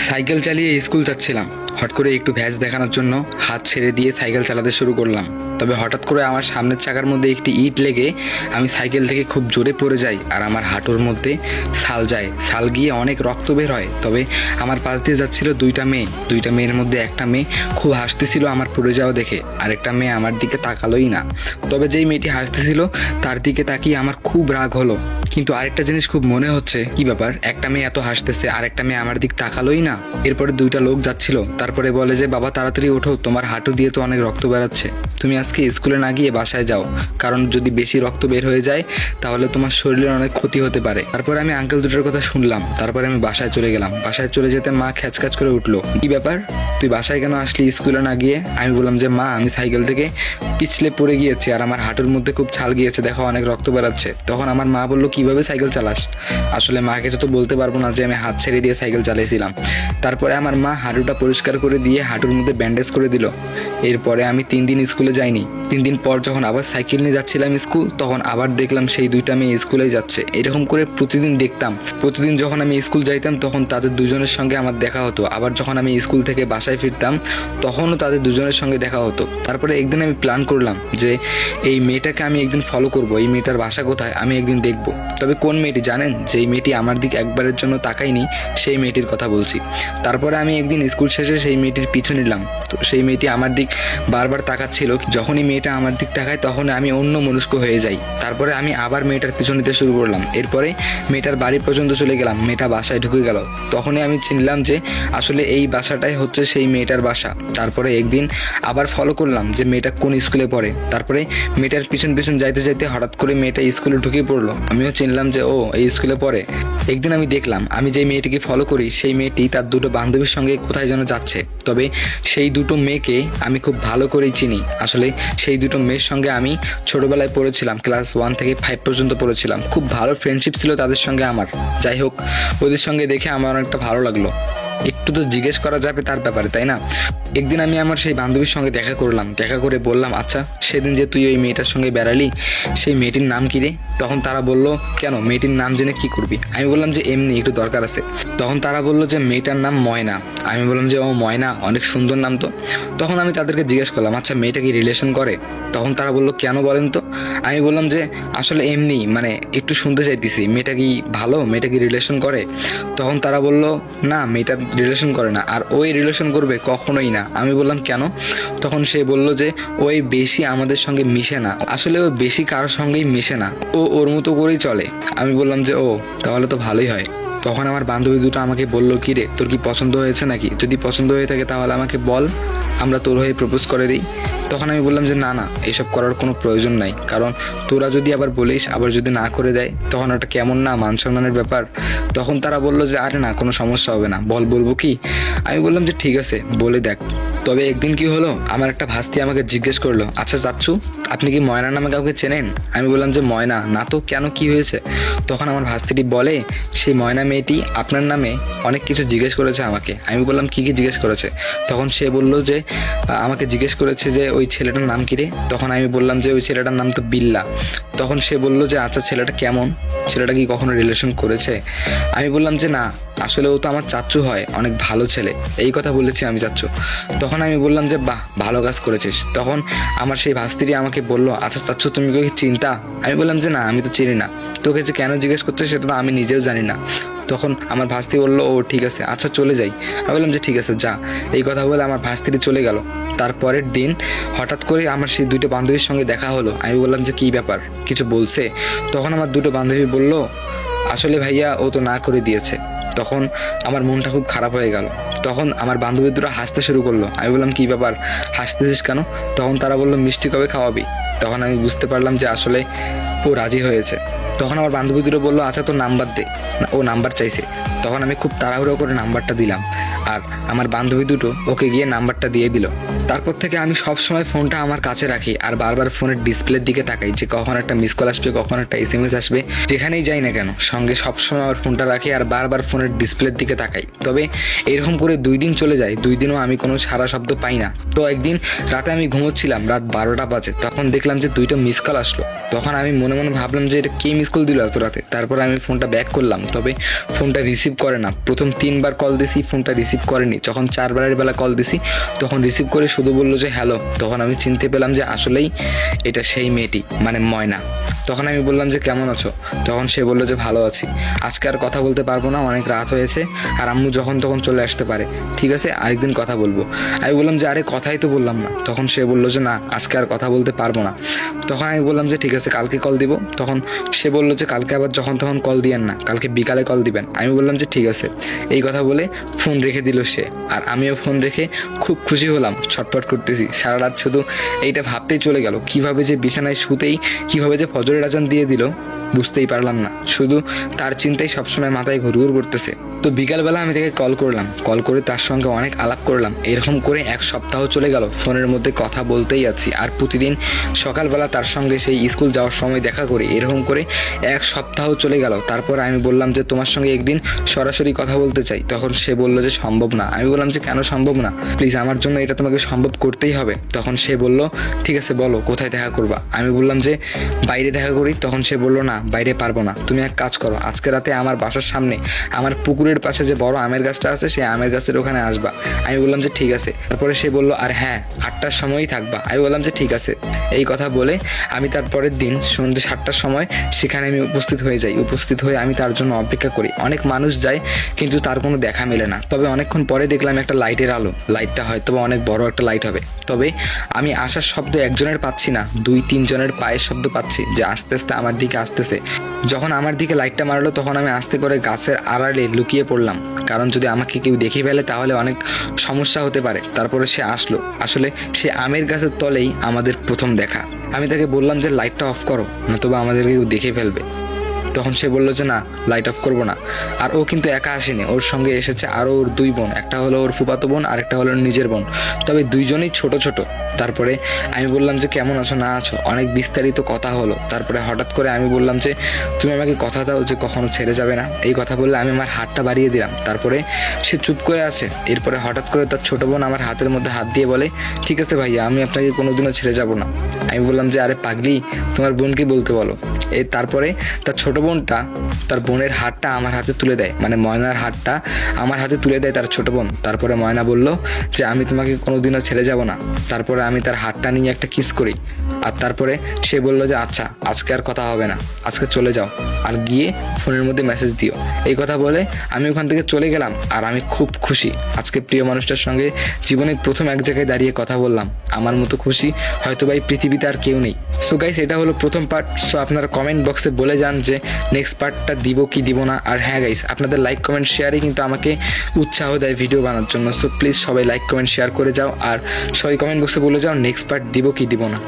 Cycle চালিয়ে school যাচ্ছিলাম। হঠাৎ করে একটু ভ্যাজ দেখানোর জন্য হাত ছেড়ে দিয়ে সাইকেল চালাতে শুরু করলাম। তবে হঠাৎ করে আমার সামনের চাকার মধ্যে একটি ইট লেগে আমি সাইকেল থেকে খুব জোরে পড়ে যাই আর আমার হাঁটুর মধ্যে ছাল যায়। ছাল গিয়ে অনেক রক্ত বের হয়। তবে আমার পাশ দিয়ে যাচ্ছিল দুইটা মেয়ের মধ্যে একটা মেয়ে খুব হাসতেছিল আমার পড়ে যাওয়া দেখে, আরেকটা মেয়ে আমার দিকে তাকালোই না। তবে যেই মেয়েটি হাসতেছিল তার দিকে তাকিয়ে আমার খুব রাগ হলো। কিন্তু আরেকটা জিনিস খুব মনে হচ্ছে, কি ব্যাপার, একটা মেয়ে এত হাসতেছে আরেকটা মেয়ে আমার দিক তাকালোই না। এরপরে দুইটা লোক যাচ্ছিল, তারপরে বলে যে বাবা তাড়াতাড়ি ওঠো, তোমার হাঁটু দিয়ে তো অনেক রক্ত বেরাচ্ছে, তুমি আজকে স্কুলে না গিয়ে বাসায় যাও, কারণ যদি বেশি রক্ত বের হয়ে যায় তাহলে তোমার শরীরের অনেক ক্ষতি হতে পারে। তারপরে আমি আঙ্কেল দুটোর কথা শুনলাম। তারপরে আমি বাসায় চলে গেলাম। বাসায় চলে যেতে মা খ্যাচখ্যাচ করে উঠলো, কি ব্যাপার, তুই বাসায় কেন আসলি স্কুলে না গিয়ে? আমি বললাম যে মা, আমি সাইকেল থেকে পিছলে পড়ে গিয়েছি আর আমার হাঁটুর মধ্যে খুব ছাল গিয়েছে, দেখো অনেক রক্ত বেরাচ্ছে। তখন আমার মা বললো, কিভাবে সাইকেল চালাস? আসলে মাকে তো বলতে পারবো না যে আমি হাত ছেড়ে দিয়ে সাইকেল চালিয়েছিলাম। তারপরে আমার মা হাঁটুটা পরিষ্কার করে দিয়ে হাঁটুর মধ্যে ব্যান্ডেজ করে দিল। এরপরে আমি 3 দিন স্কুলে যাইনি। 3 দিন পর যখন আবার সাইকেল নিয়ে যাচ্ছিলাম স্কুল, তখন আবার দেখলাম সেই দুইটা মেয়ে স্কুলে যাচ্ছে। এরকম করে প্রতিদিন দেখতাম। প্রতিদিন যখন আমি স্কুল যাইতাম তখন তাদের দুজনের সঙ্গে আমার দেখা হতো। আবার যখন আমি স্কুল থেকে বাসায় ফিরতাম তখনও তাদের দুজনের সঙ্গে দেখা হতো। তারপরে একদিন আমি প্ল্যান করলাম যে এই মেয়েটাকে আমি একদিন ফলো করব, এই মেয়েটার বাসা কোথায় আমি একদিন দেখব। তবে কোন মেয়েটি জানেন? যেই মেয়েটি আমার দিক একবারের জন্য তাকায়নি, সেই মেয়েটির কথা বলছি। তারপরে আমি একদিন স্কুল শেষে সেই মেয়েটির পিছু নিলাম। তো সেই মেয়েটি আমার দিক বারবার তাকাচ্ছিল। যখনই মেয়েটা আমার দিক তাকায় তখন আমি অন্য মনস্ক হয়ে যাই। তারপরে আমি আবার মেয়েটার পিছু নিতে শুরু করলাম। এরপরে মেয়েটার বাড়ি পর্যন্ত চলে গেলাম। মেয়েটা বাসায় ঢুকে গেল। তখনই আমি চিনলাম যে আসলে এই বাসাটাই হচ্ছে সেই মেয়েটার বাসা। তারপরে একদিন আবার ফলো করলাম যে মেয়েটা কোন স্কুলে পড়ে। তারপরে মেয়েটার পিছন পিছন যাইতে যাইতে হঠাৎ করে মেয়েটা স্কুলে ঢুকে পড়লো। আমিও চিনলাম যে ও এই স্কুলে পড়ে। একদিন আমি দেখলাম আমি যে মেয়েটিকে ফলো করি সেই মেয়েটি তার দুটো বান্ধবীর সঙ্গে কোথায় যেন যাচ্ছে। তবে সেই দুটো মেয়েকে আমি খুব ভালো করেই চিনি। আসলে সেই দুটো মেয়ের সঙ্গে আমি ছোটবেলায় পড়েছিলাম, ক্লাস 1 থেকে 5 পর্যন্ত পড়েছিলাম। খুব ভালো ফ্রেন্ডশিপ ছিল তাদের সঙ্গে আমার। যাই হোক, ওদের সঙ্গে দেখে আমার অনেকটা ভালো লাগলো। একটু তো জিজ্ঞেস করা যাবে তার ব্যাপারে, তাই না? একদিন আমি আমার সেই বান্ধবীর সঙ্গে দেখা করলাম। দেখা করে বললাম, আচ্ছা সেদিন যে তুই ওই মেয়েটার সঙ্গে বেড়ালি সেই মেয়েটির নাম কি রে? তখন তারা বললো, কেন, মেয়েটির নাম জেনে কি করবি? আমি বললাম যে এমনি একটু দরকার আছে। তখন তারা বললো যে মেয়েটার নাম ময়না। আমি বললাম যে ও ময়না, অনেক সুন্দর নাম তো। তখন আমি তাদেরকে জিজ্ঞেস করলাম, আচ্ছা মেয়েটা কি রিলেশন করে? তখন তারা বললো, কেন বলেন তো? আমি বললাম যে আসলে এমনি, মানে একটু শুনতে চাইতেছি, মেয়েটা কি ভালো, মেয়েটা কি রিলেশন করে? তখন তারা বললো, না মেয়েটা রিলেশন করে না, আর ওই রিলেশন করবে কখনোই না। আমি বললাম কেন? তখন সে বলল যে ওই বেশি আমাদের সঙ্গে মিশে না, আসলে ও বেশি কারোর সঙ্গেই মিশে না, ও ওর মতো করেই চলে। আমি বললাম যে ও তাহলে তো ভালোই হয়। তখন আমার বান্ধবী দুটো আমাকে বলল, কি রে তোর কি পছন্দ হয়েছে নাকি? যদি পছন্দ হয়ে থাকে তাহলে আমাকে বল, আমরা তোর হয়ে প্রপোজ করে দিই। তখন আমি বললাম যে না না, এসব করার কোনো প্রয়োজন নাই, কারণ তোরা যদি আবার বলিস আবার যদি না করে দেয় তখন ওটা কেমন না, মান সম্মানের ব্যাপার। তখন তারা বললো যে আরে না, কোনো সমস্যা হবে না, বলবো কি? আমি বললাম যে ঠিক আছে, বলে দেখ। তবে একদিন কি হলো, আমার একটা ভাস্তি আমাকে জিজ্ঞেস করলো, আচ্ছা চাচ্ছু আপনি কি ময়না নামে কাউকে চেনেন? আমি বললাম যে ময়না না তো, কেন, কি হয়েছে? তখন আমার ভাস্তিটি বলে, সেই ময়না মেয়েটি আপনার নামে অনেক কিছু জিজ্ঞেস করেছে আমাকে। আমি বললাম কি কি জিজ্ঞেস করেছে? তখন সে বলল যে আমাকে জিজ্ঞেস করেছে যে ওই ছেলেটার নাম কি রে? তখন আমি বললাম যে ওই ছেলেটার নাম তো বিল্লা। তখন সে বলল যে আচ্ছা ছেলেটা কেমন, ছেলেটা কি কখনো রিলেশন করেছে? আমি বললাম যে না, আসলে ও তো আমার চাচ্চু হয়, অনেক ভালো ছেলে, এই কথা বলেছি আমি চাচ্চু। তখন আমি বললাম যে বাহ, ভালো কাজ করেছিস। তখন আমার সেই ভাস্তিটি আমাকে বললো, আচ্ছা চাচ্চু তুমি কি চিন্তা? আমি বললাম যে না, আমি তো চিনি না, তোকে যে কেন জিজ্ঞেস করছে সেটা তো আমি নিজেও জানি না। তখন আমার ভাস্তি বললো, ও ঠিক আছে, আচ্ছা চলে যাই। আমি বললাম যে ঠিক আছে যা। এই কথা বলে আমার ভাস্তিটি চলে গেল। তারপরের দিন হঠাৎ করে আমার সেই দুটো বান্ধবীর সঙ্গে দেখা হলো। আমি বললাম যে কী ব্যাপার, কিছু বলছে? তখন আমার দুটো বান্ধবী বলল, আসলে ভাইয়া ও তো না করে দিয়েছে। তখন আমার মনটা খুব খারাপ হয়ে গেল। তখন আমার বান্ধবী দুটো হাসতে শুরু করলো। আমি বললাম কি ব্যাপার, হাসতেছিস কেন? তখন তারা বললো মিষ্টি কবে খাওয়াবি? তখন আমি বুঝতে পারলাম যে আসলে ও রাজি হয়েছে। তখন আমার বান্ধবী দুটো বললো, আচ্ছা তোর নাম্বার দে। ও নাম্বার চাইছে। তখন আমি খুব তাড়াহুড়ো করে নাম্বারটা দিলাম আর আমার বান্ধবী দুটো ওকে গিয়ে নাম্বারটা দিয়ে দিল। তারপর থেকে আমি সব সময় ফোনটা আমার কাছে রাখি আর বারবার ফোনের ডিসপ্লের দিকে তাকাই যে কখন একটা মিস কল আসবে, কখন একটা SMS আসবে। যেখানেই যাই না কেন সঙ্গে সবসময় আমার ফোনটা রাখি আর বারবার ফোনের ডিসপ্লের দিকে তাকাই। তবে এরকম করে 2 দিন চলে যায়, 2 দিনও আমি কোনো সারা শব্দ পাই না। তো একদিন রাতে আমি ঘুমোচ্ছিলাম, রাত 12টা বাজে, তখন দেখলাম যে 2টা মিস কল আসলো। তখন আমি মনে মনে ভাবলাম যে এটা কে মিস কল দিল এত রাতে। তারপর আমি ফোনটা ব্যাক করলাম, তবে ফোনটা রিসিভ করে না। প্রথম 3বার কল দিছি, ফোনটা রিসিভ করেনি। যখন 4বারের বেলা কল দিছি তখন রিসিভ করে শুধু বললো যে হ্যালো। তখন আমি চিনতে পেলাম যে আসলেই এটা সেই মেয়েটি, মানে ময়না। তখন আমি বললাম যে কেমন আছো? তখন সে বললো যে ভালো আছি, আজকে আর কথা বলতে পারবো না, অনেক রাত হয়েছে আর আম্মু যখন তখন চলে আসতে পারে, ঠিক আছে আরেকদিন কথা বলবো। আমি বললাম যে আরে কথাই তো বললাম না। তখন সে বললো যে না আজকে আর কথা বলতে পারবো না। তখন আমি বললাম যে ঠিক আছে কালকে কল দিব। তখন সে বললো যে কালকে আবার যখন তখন কল দিয়েন না, কালকে বিকালে কল দিবেন। আমি বললাম যে ঠিক আছে। এই কথা বলে ফোন রেখে দিল সে, আর আমিও ফোন রেখে খুব খুশি হলাম, ছটফট করতেছি। সারা রাত শুধু এইটা ভাবতেই চলে গেল, কিভাবে যে বিছানায় শুতেই কিভাবে যে ফজরের আজান দিয়ে দিল বুঝতেই পারলাম না। শুধু তার চিন্তাই সবসময় মাথায় ঘুরঘুর করতেছে। তো বিকালবেলা আমি তাকে কল করলাম, কল করে তার সঙ্গে অনেক আলাপ করলাম। এরকম করে 1 সপ্তাহ চলে গেল, ফোনের মধ্যে কথা বলতেই আছি। আর প্রতিদিন সকালবেলা তার সঙ্গে সেই স্কুল যাওয়ার সময় দেখা করি। এরকম করে 1 সপ্তাহ চলে গেল। তারপর আমি বললাম যে তোমার সঙ্গে একদিন সরাসরি কথা বলতে চাই। তখন সে বললো যে সম্ভব না। আমি বললাম যে কেন সম্ভব না? প্লিজ আমার জন্য এটা তোমাকে সম্ভব করতেই হবে। তখন সে বলল ঠিক আছে বলো কোথায় দেখা করবা। আমি বললাম যে বাইরে দেখা করি। তখন সে বললো না বাইরে পারবো না, তুমি এক কাজ করো, আজকে রাতে আমার বাসার সামনে আমার পুকুরের পাশে যে বড় আমের গাছটা আছে সেই আমের গাছের ওখানে আসবা। আমি বললাম যে ঠিক আছে। তারপরে সে বললো আর হ্যাঁ 8টার সময়ই থাকবা। আমি বললাম যে ঠিক আছে। এই কথা বলে আমি তার পরের দিন সন্ধ্যে 7টার সময় সেখানে আমি উপস্থিত হয়ে যাই। উপস্থিত হয়ে আমি তার জন্য অপেক্ষা করি। অনেক মানুষ যায় কিন্তু তার কোনো দেখা মেলে না। তবে অনেকক্ষণ পরে দেখলাম একটা লাইটের আলো, লাইটটা হয়তো অনেক বড় একটা লাইট হবে। তবে আমি আসার শব্দ একজনের পাচ্ছি না, 2-3 জনের পায়ের শব্দ পাচ্ছি যে আস্তে আস্তে আমার দিকে আসতেছে। যখন আমার দিকে লাইটটা মারলো তখন আমি আস্তে করে গাছের আড়ালে লুকিয়ে পড়লাম, কারণ যদি আমাকে কেউ দেখে ফেলে তাহলে অনেক সমস্যা হতে পারে। তারপরে সে আসলো, আসলে সে আমের গাছের তলেই আমাদের প্রথম দেখা। আমি তাকে বললাম যে লাইটটা অফ করো, নতুবা আমাদেরকে কেউ দেখে ফেলবে। তখন সে বললো যে না লাইট অফ করবো না। আর ও কিন্তু একা আসেনি, ওর সঙ্গে এসেছে আরও ওর 2 বোন, একটা হলো ওর ফুফাতো বোন আর একটা হলো নিজের বোন। তবে 2জনেই ছোট ছোট। তারপরে আমি বললাম যে কেমন আছো না আছো, অনেক বিস্তারিত কথা হলো। তারপরে হঠাৎ করে আমি বললাম যে তুমি আমাকে কথা দাও যে কখনো ছেড়ে যাবে না। এই কথা বললে আমি আমার হাতটা বাড়িয়ে দিলাম। তারপরে সে চুপ করে আছে। এরপরে হঠাৎ করে তার ছোট বোন আমার হাতের মধ্যে হাত দিয়ে বলে ঠিক আছে ভাইয়া, আমি আপনাকে কোনোদিনও ছেড়ে যাব না। আমি বললাম যে আরে পাগলি, তোমার বোনকে বলতে বলো। তারপরে তার ছোট বোনটা তার বোনের হাতটা আমার হাতে তুলে দেয়, মানে ময়নার হাতটা আমার হাতে তুলে দেয় তার ছোট বোন। তারপরে ময়না বলল যে আমি তোমাকে কোনোদিনও ছেড়ে যাব না। তারপরে আমি তার হাতটা নিয়ে একটা কিস করি। আর তারপরে সে বলল যে আচ্ছা আজকে আর কথা হবে না, আজকে চলে যাও আর গিয়ে ফোনের মধ্যে মেসেজ দিও। এই কথা বলে আমি ওখান থেকে চলে গেলাম। আর আমি খুব খুশি, আজকে প্রিয় মানুষটার সঙ্গে জীবনে প্রথম এক জায়গায় দাঁড়িয়ে কথা বললাম। আমার মতো খুশি হয়তো বা এই পৃথিবীতে আর কেউ নেই। সো গাইস এটা হলো প্রথম পার্ট। সো আপনারা কমেন্ট বক্সে বলে যান যে নেক্সট পার্টটা দিব কি দিব না। আর হ্যাঁ গাইস, আপনাদের লাইক কমেন্ট শেয়ারই কিন্তু আমাকে উৎসাহ দেয় ভিডিও বানানোর জন্য। সো প্লিজ সবাই লাইক কমেন্ট শেয়ার করে যাও আর সবাই কমেন্ট বক্সে বলে যাও নেক্সট পার্ট দিব কি দিব না।